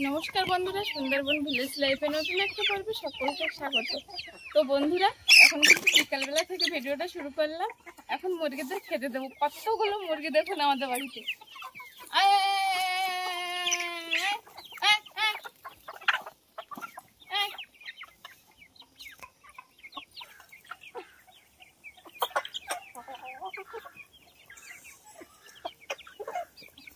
নমস্কার বন্ধুরা, সুন্দরবন ভিলেজ লাইফে নতুন একটা পর্বে সকলকে স্বাগত। তো বন্ধুরা, এখন কিন্তু বিকালবেলা থেকে ভিডিওটা শুরু করলাম। এখন মুরগিদের খেতে দেবো। কতগুলো মুরগি দেখুন আমাদের বাড়িতে।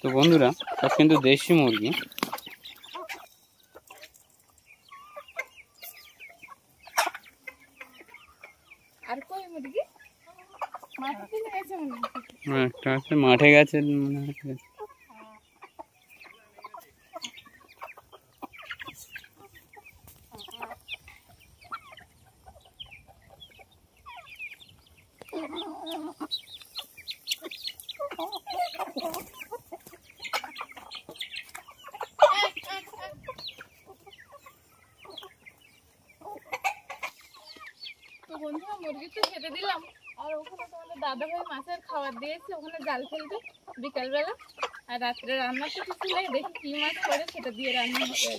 তো বন্ধুরা, সব কিন্তু দেশি মুরগি। আর কই মুরগি? মাঠে চলে গেছে মনে হয়। একটা আছে মাঠে গেছে। তো বন্ধুরা, মুরগি তো খেতে দিলাম। আর ওখানে তোমাদের দাদা ভাই মাছের খাবার দিয়েছে, ওখানে জাল ফেলতে বিকালবেলা। আর রাত্রে রান্না তো কিছু নেই, দেখি কি মাছ করে সেটা দিয়ে রান্না হবে।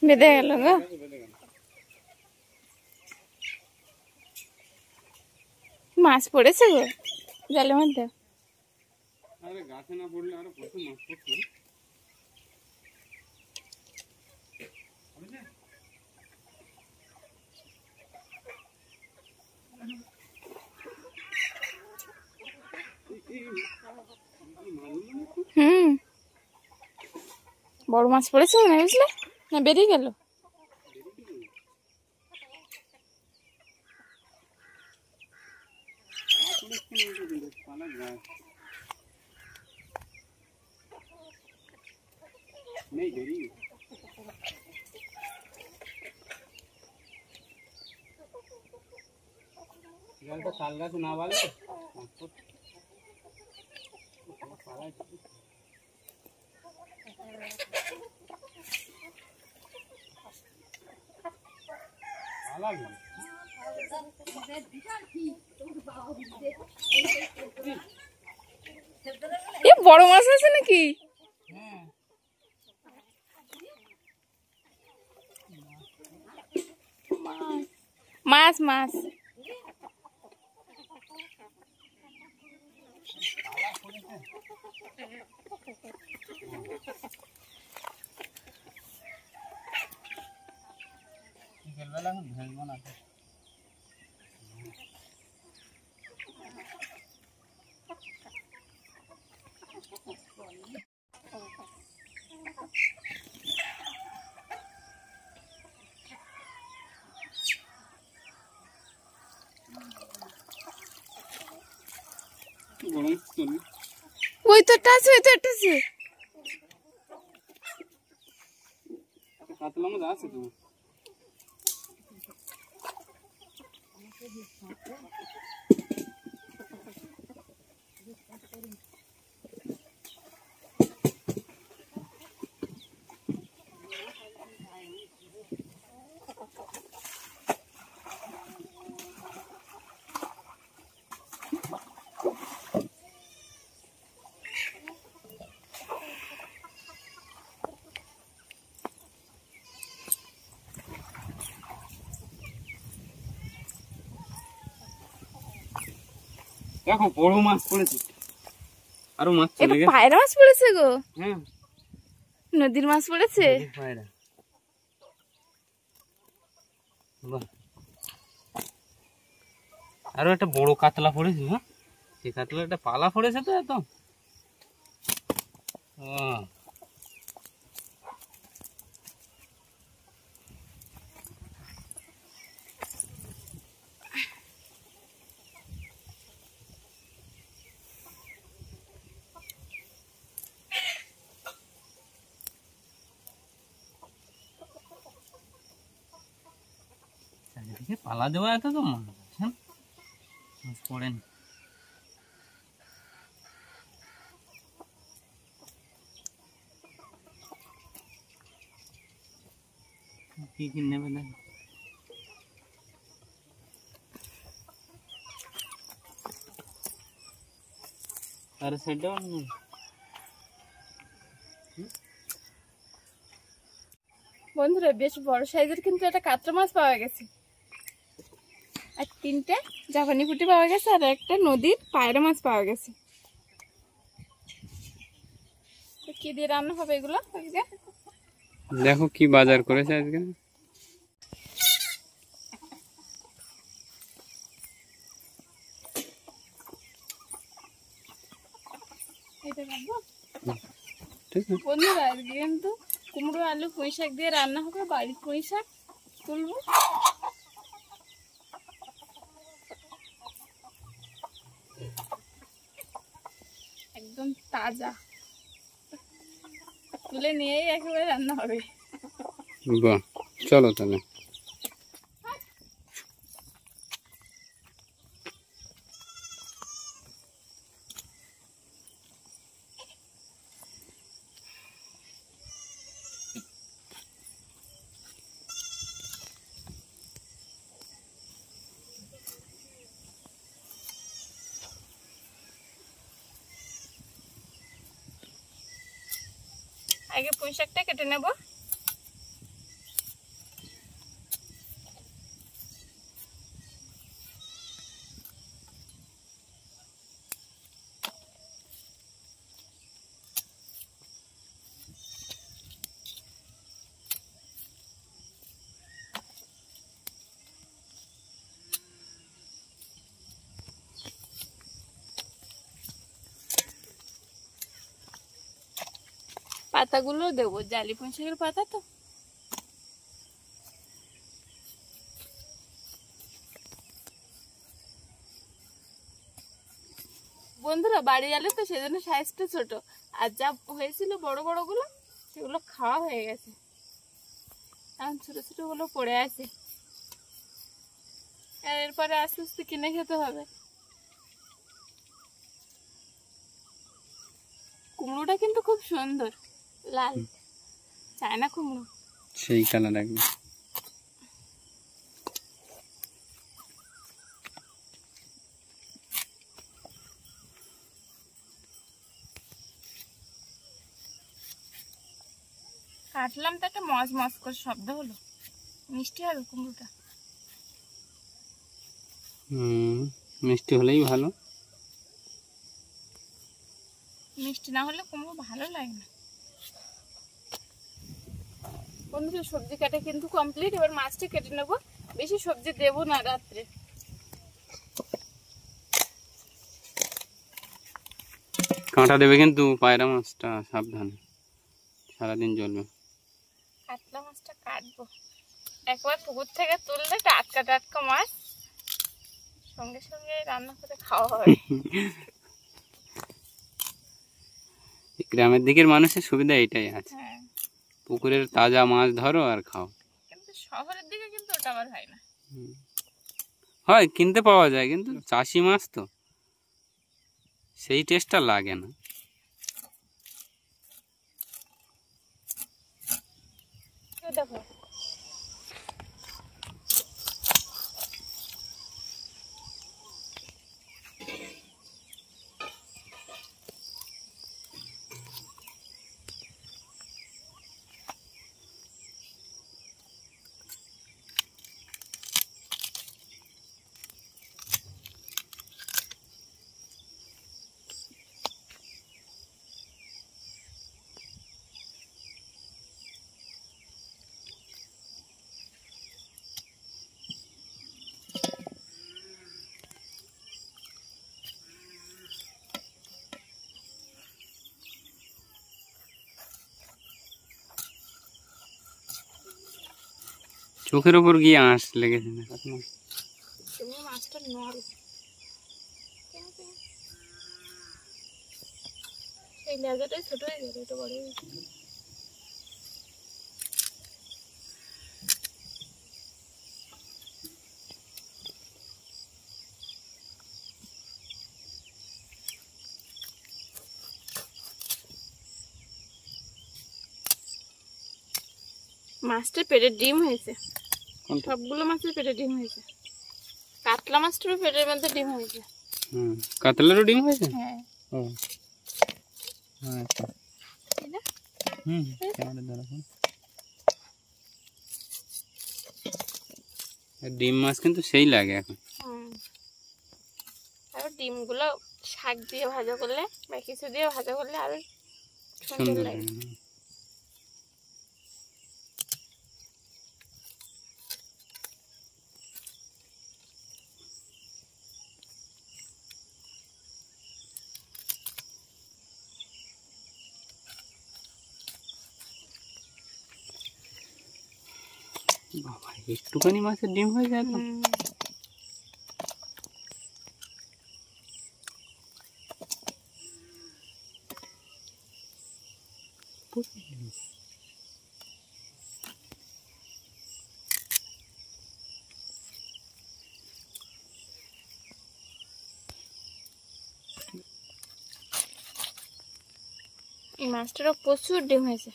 বেঁধে গেল গো। মাছ পড়েছে গো জালের মধ্যে। আরে গাছে না পড়লে আরো প্রচুর মাছ পড়ছে। বড় মাছ পড়েছে মনে হয়, বুঝলে না? বেরিয়ে গেল। नहीं देरी जलता तालगा से ना वाले এ বড় মাছ আছে নাকি? মাছ মাছ বিকেলবেলা এখন ভেজবো না। ওই তো একটা আছে, ওই তো একটা আছে। কাতলা মাছ আছে তো। দেখো বড় মাছ পড়েছে, আরো মাছ চলে গেছে। পায়রা মাছ পড়েছে গো। হ্যাঁ, নদীর মাছ পড়েছে। পায়রা। বাহ, আরো একটা বড় কাতলা পড়েছে। হ্যাঁ, সেই কাতলা একটা পালা পড়েছে তো এত। এদিকে পালা দেওয়া এত তো মাছ হ্যাঁ মাছ পড়েনি। কি কি নেবে দেখ আর সাইডটাও নেই। বন্ধুরা বেশ বড় সাইজের কিন্তু একটা কাতলা মাছ পাওয়া গেছে, আর 3টে জাপানি পুঁটি পাওয়া গেছে, আর একটা নদীর পায়রা মাছ পাওয়া গেছে। তো কি দিয়ে রান্না হবে এগুলো আজকে? দেখো কি বাজার করেছে আজকে। এটা রাখবো। ঠিক আছে বন্ধুরা আজকে কিন্তু কুমড়ো আলু পুঁই শাক দিয়ে রান্না হবে, বাড়ির পুঁই শাক তুলবো। একদম তাজা, তুলে নিয়েই একেবারে রান্না হবে। বাহ চলো তাহলে। আগে পুঁই শাকটা কেটে নেব। পাতাগুলো দেবো, জালি পুঁই শাকের পাতা তো। বন্ধুরা বাড়ি আলু তো সেজন্য সাইজটা ছোট, আর যা হয়েছিল বড় বড় গুলো সেগুলো খাওয়া হয়ে গেছে, এখন ছোট ছোট গুলো পড়ে আছে, আর এরপরে আস্তে আস্তে কিনে খেতে হবে। কুমড়োটা কিন্তু খুব সুন্দর, লাল চায়না কুমড়ো, সেই কালার একদম। কাটলাম তো একটা মজ মজ করে শব্দ হলো, মিষ্টি হবে কুমড়োটা। মিষ্টি হলেই ভালো। মিষ্টি না হলে কুমড়ো ভালো লাগে না। বন্ধুরা সবজি কাটা কিন্তু কমপ্লিট, এবার মাছটা কেটে নেবো। বেশি সবজি দেবো না রাত্রে। কাঁটা দেবে কিন্তু পায়রা মাছটা সাবধানে, সারাদিন জ্বলবে। কাতলা মাছটা কাটবো, একবার পুকুর থেকে তুললে টাটকা টাটকা মাছ সঙ্গে সঙ্গে রান্না করে খাওয়া হবে। গ্রামের দিকের মানুষের সুবিধা এটাই আছে, হ্যাঁ, পুকুরের তাজা মাছ ধরো আর খাও। কিন্তু শহরের দিকে কিন্তু ওটা আবার হয় না। হয় কিনতে পাওয়া যায়, কিন্তু চাষি মাছ তো সেই টেস্টটা লাগে না। দেখো চোখের ওপর গিয়ে আঁশ লেগেছে না তুমি মাছটা নরম, এই লেজাটাই ছোট হয়ে গেল, এটা বড় হয়ে গেছে। মাছটার পেটের ডিম হয়েছে, কোনটা? সবগুলো মাছের পেটে ডিম হয়েছে। কাতলা মাছটারও পেটের মধ্যে ডিম হয়েছে। কাতলারও ডিম হয়েছে? হ্যাঁ। ও আচ্ছা। ক্যামেরা ধরো। ডিম মাছ কিন্তু সেই লাগে এখন। আর ডিমগুলো শাক দিয়ে ভাজা করলে বা কিছু দিয়ে ভাজা করলে আরো সুন্দর সুন্দর লাগে। লাগে। বাবা, একটুখানি মাছের ডিম হয়ে যায় তো। এই মাছটারও প্রচুর ডিম হয়েছে।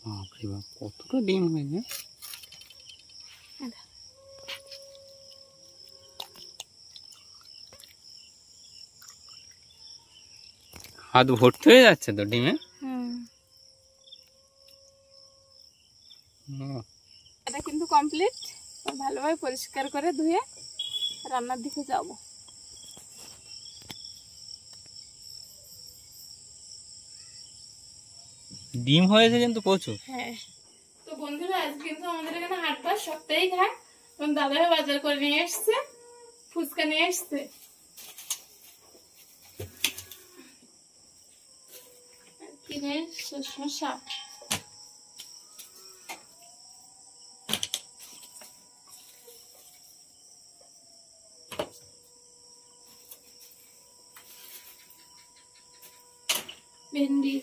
বাপরে বাপ, কতটা ডিম হয়েছে। হাত ভর্তি হয়ে যাচ্ছে তো ডিমে। এটা কিন্তু কমপ্লিট। ভালোভাবে পরিষ্কার করে ধুয়ে রান্নার দিকে যাব। ডিম হয়েছে কিন্তু প্রচুর। হ্যাঁ, তো বন্ধুরা আজকে কিন্তু আমাদের এখানে হাটবার সপ্তাহেই ঘাট। এবং দাদাভাই বাজার করে নিয়ে এসছে, ফুচকা নিয়ে এসছে। কিনে শসা, ভেন্ডি,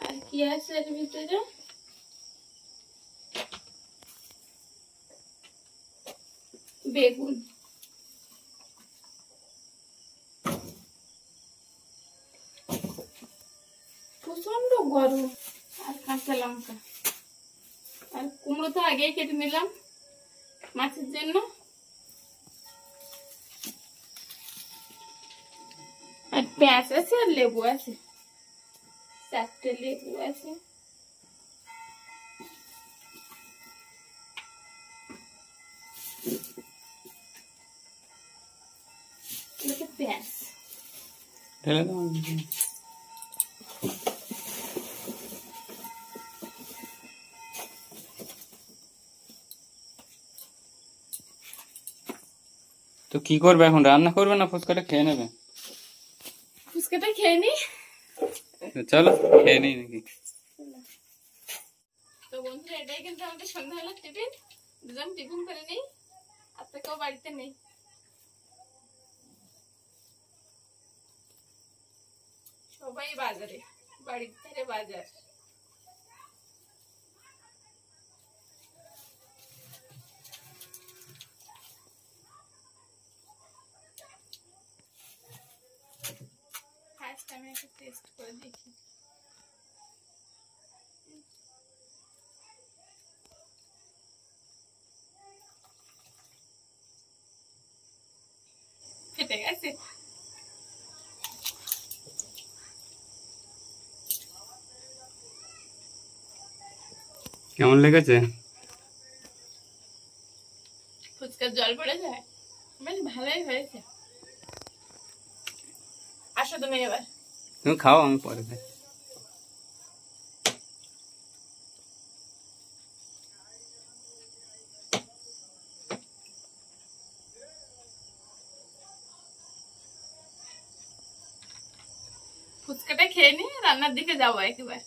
আর কি আছে এর ভিতরে, বেগুন, প্রচন্ড গরম, আর কাঁচা লঙ্কা, আর কুমড়ো তো আগেই কেটে নিলাম মাছের জন্য। আর পেঁয়াজ আছে আর লেবু আছে, 4টে লেবু আছে। পেঁয়াজ ঢেলে দাও। তো কি করবে এখন, রান্না করবে না ফুচকাটা খেয়ে নেবে? ফুচকাটা খেয়ে নি। চলো খেয়ে নেই নাকি। তো বন্ধুরা এটাই কিন্তু আমাদের সন্ধ্যাবেলার টিফিন। দুজন টিফিন করে নেই, আর তো কেউ বাড়িতে নেই। সবাই বাজারে, বাড়ির ধারে বাজার। ফার্স্ট আমি একটা টেস্ট করে দেখি। ফেটে গেছে। কেমন লেগেছে? ফুচকার জল পড়ে যায়, বেশ ভালোই হয়েছে। আসো তুমি এবার। তুমি খাও, আমি পরে খাই। ফুচকাটা খেয়ে নি, রান্নার দিকে যাবো একেবারে।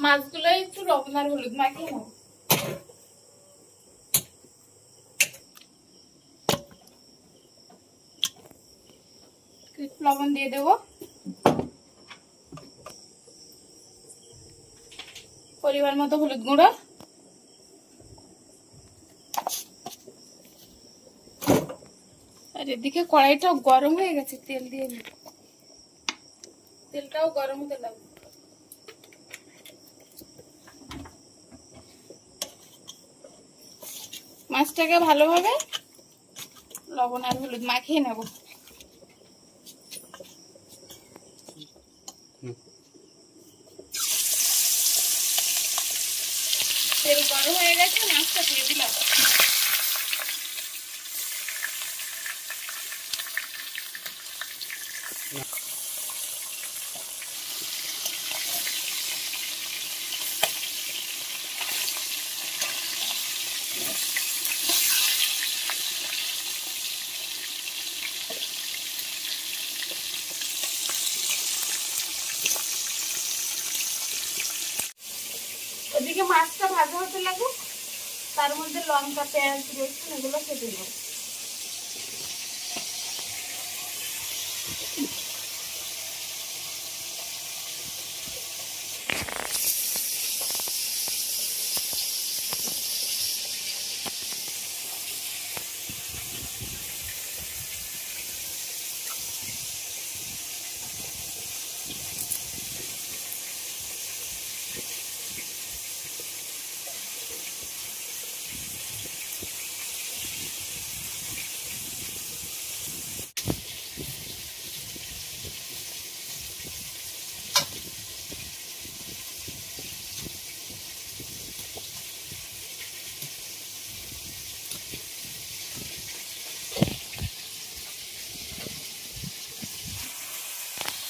মাছগুলো একটু লবণ আর হলুদ মাখিয়ে নেবো। লবণ দিয়ে দেবো, পরিমাণ মতো হলুদ গুঁড়ো, আর এদিকে কড়াইটা গরম হয়ে গেছে, তেল দিয়ে নিই। তেলটাও গরম হতে লাগবে। মাছটাকে ভালোভাবে লবণ আর হলুদ মাখিয়ে নেব। তেল গরম হয়ে গেছে, মাছটা দিয়ে দিলাম। ওদিকে মাছটা ভাজা হতে লাগুক, তার মধ্যে লঙ্কা, পেঁয়াজ, রসুন এগুলো কেটে নেব।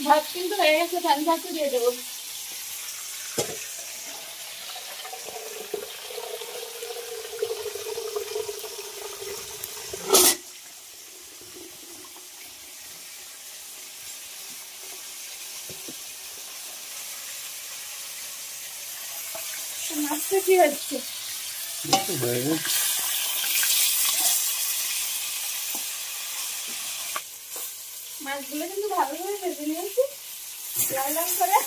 ভাত কিন্তু হয়ে গেছে, ধান ভাতও দিয়ে দেবো। মাছটা কি হচ্ছে? মাছগুলো কিন্তু ভালোভাবে ভেজে নিয়েছি লাল লাল করে।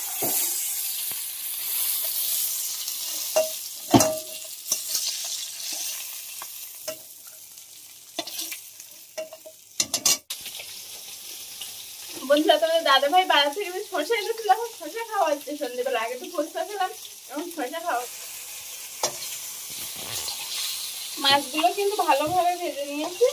বন্ধুরা, তোমাদের দাদা ভাই বাড়ি থেকে শসা এনেছিল, এখন শসা খাওয়া হচ্ছে সন্ধ্যেবেলা। আগে তো ফুচকা খেলাম, এখন শসা খাওয়া। মাছগুলো কিন্তু ভালোভাবে ভেজে নিয়েছি।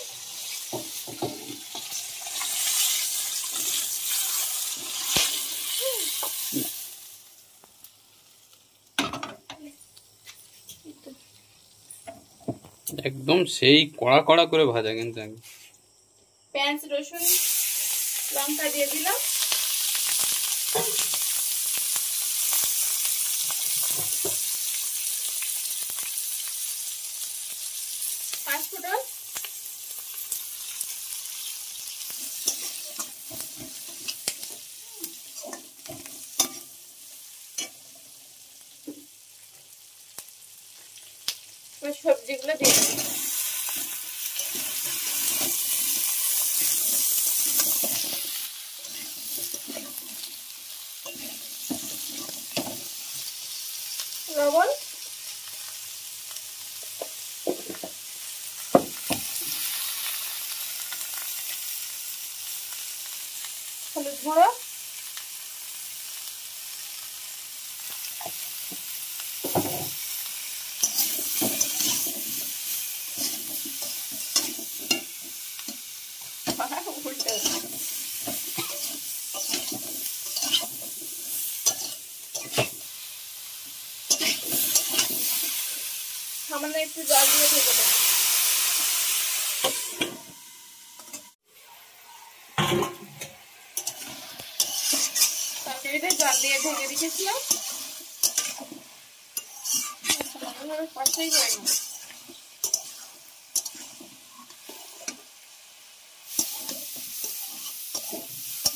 একদম সেই কড়া কড়া করে ভাজা, কিন্তু পেঁয়াজ, রসুন, লঙ্কা দিয়ে দিলাম। পাঁচফোড়ন, সবজিগুলো দিয়ে দিলাম। লবণ, হলুদ গুঁড়ো, উল্টে সামান্য একটু জল দিয়ে ঢেকে দেবো। তরকারিতে জল দিয়ে ঢেকে রেখেছিলাম, কষাই যায় না।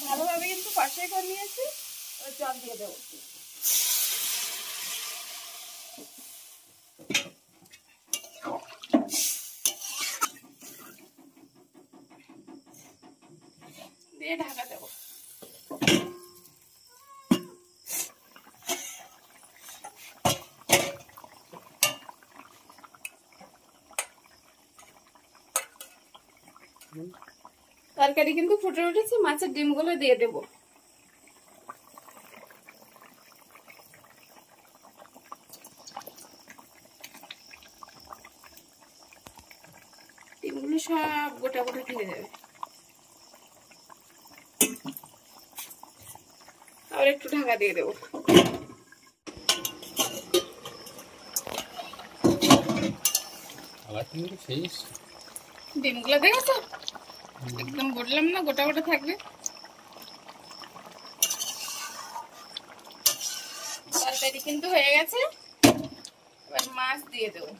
ভালোভাবে কিন্তু কষাই করে নিয়েছি, জল দিয়ে দেবো। দিয়ে ঢাকা দেবো। তরকারি কিন্তু ফুটে উঠেছে, মাছের ডিমগুলো দিয়ে দেবো। ডিমগুলো সব গোটা গোটা থেকে যাবে। আর একটু ঢাকা দিয়ে দেবো। ডিমগুলো দেখেছো একদম বললাম না গোটা গোটা থাকবে। তরকারি কিন্তু হয়ে গেছে, এবার মাছ দিয়ে দেবো।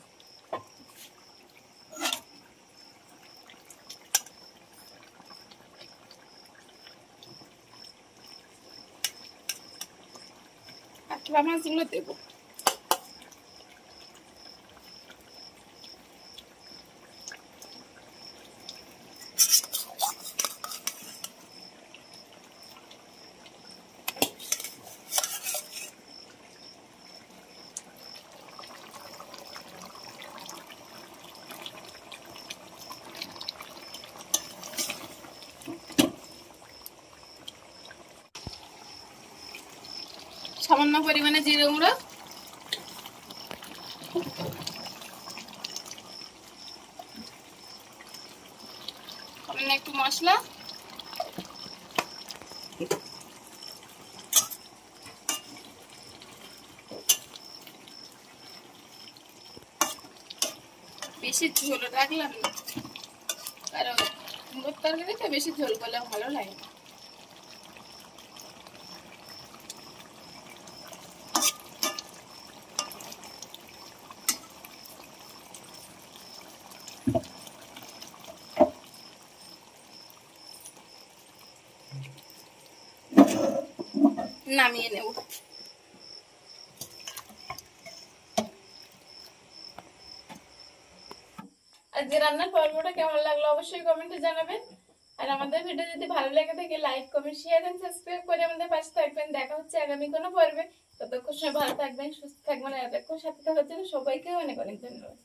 কাতলা মাছগুলো দেবো। সামান্য পরিমাণে জিরে গুঁড়ো, সামান্য একটু মশলা, বেশি ঝোল রাখলাম না কারণ কুমড়োর তরকারিতে বেশি ঝোল করলে ভালো লাগে না। নামিয়ে নেব। আজকে রান্নার পর্বটা কেমন লাগলো অবশ্যই কমেন্টে জানাবেন। আর আমাদের ভিডিও যদি ভালো লেগে থাকে like comment share and subscribe করে আমাদের পাশে থাকবেন। দেখা হচ্ছে আগামী কোনো পর্বে। ততক্ষণ সবাই ভালো থাকবেন, সুস্থ থাকবেন। আর এতক্ষণ সাথে থাকার জন্য সবাইকে অনেক অনেক ধন্যবাদ।